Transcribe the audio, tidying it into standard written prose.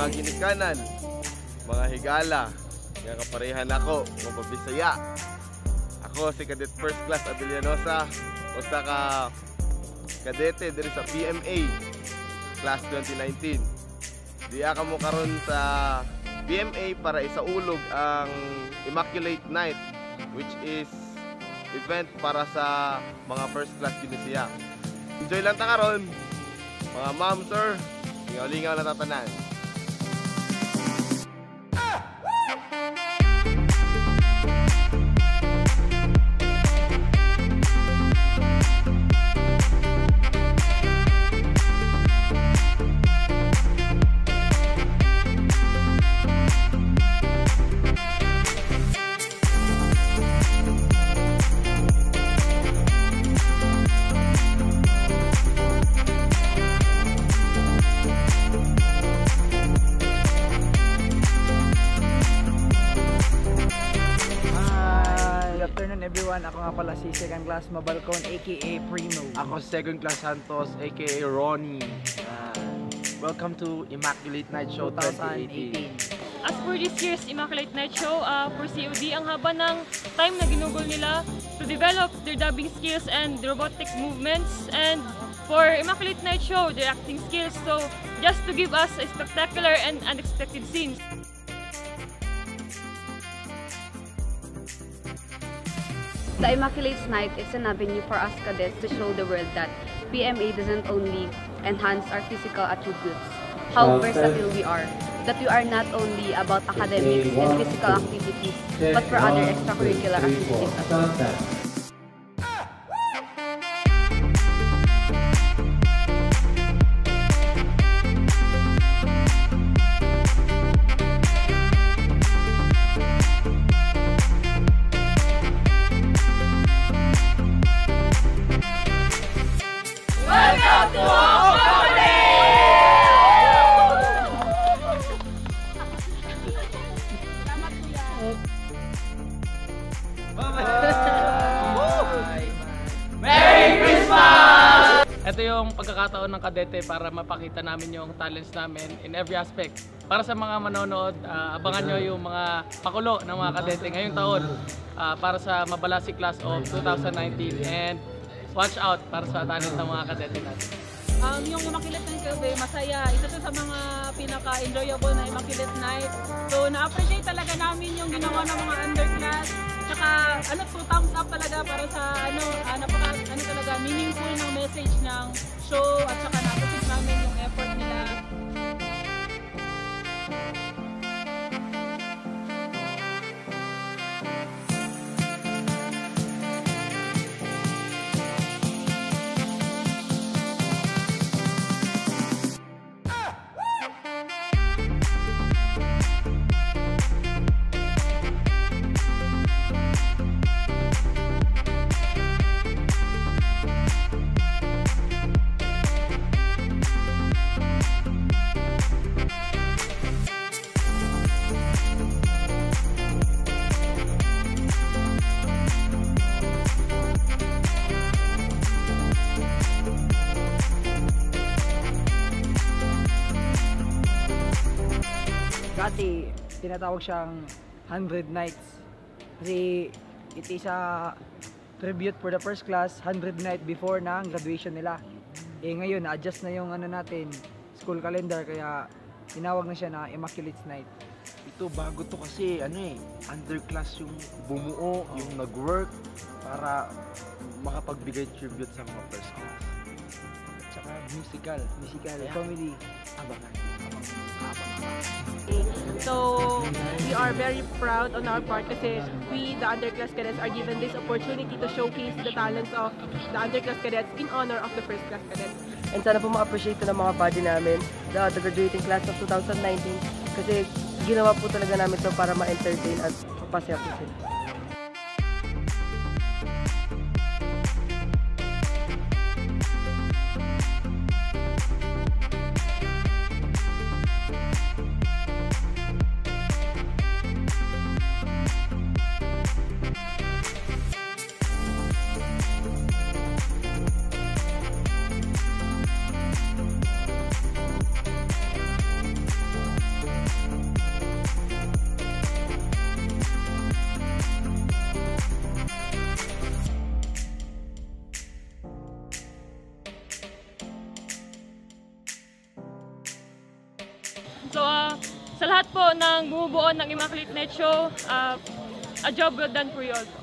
mga ginikanan, mga higala, nga kaparehan ako, mga Bisaya. Ako si Cadet First Class Abellanosa, usa ka kadete diri sa PMA Class 2019. Diya ka mo karon sa PMA para isaulog ang Immaculate Night, which is event para sa mga first class ginisiya. Enjoy lang ta karon, mga ma'am, sir, lingaw-lingaw na tatanan. Everyone, ako nga pala si Second Class Mabalcon aka Primo. Ako Second Class Santos aka Ronnie. Welcome to Immaculate Night Show 2018. As for this year's Immaculate Night Show for COD, ang haba ng time na ginugol nila to develop their dubbing skills and robotic movements, and for Immaculate Night Show, their acting skills, so just to give us a spectacular and unexpected scenes. The Immaculate Night is an avenue for us cadets to show the world that PMA doesn't only enhance our physical attributes, how versatile we are, that we are not only about academics and physical activities, but for other extracurricular activities as well. Ito yung pagkakataon ng kadete para mapakita namin yung talents namin in every aspect. Para sa mga manonood, abangan nyo yung mga pakulo ng mga kadete ngayong taon para sa Mabalasik Class of 2019, and watch out para sa talent ng mga kadete natin. Yung Immaculate Night Club, masaya. Isa to sa mga pinaka-enjoyable na Immaculate Night. So, na-appreciate talaga namin yung ginawa ng mga underclass. Tsaka, thumbs up talaga para sa, talaga, meaningful ng message ng show. At saka, na-appreciate namin yung effort nila. Dati, tinatawag siyang 100 Nights kasi it is a tribute for the first class, 100 night before na ang graduation nila. Ngayon, na-adjust na yung natin, school calendar, kaya tinawag na siya na Immaculate Night. Ito bago to kasi underclass yung bumuo, yung nag-work para makapagbigay tribute sa mga first class. Tsaka musical, comedy, abangan. So, we are very proud on our part kasi we, the underclass cadets, are given this opportunity to showcase the talents of the underclass cadets in honor of the first class cadets. And sana po ma-appreciate ng mga body namin, the graduating class of 2019, kasi ginawa po talaga namin ito para ma-entertain at mapasaya po sila. lahat po ng bumubuo ng Immaculate Night Show. A job well done for you all po.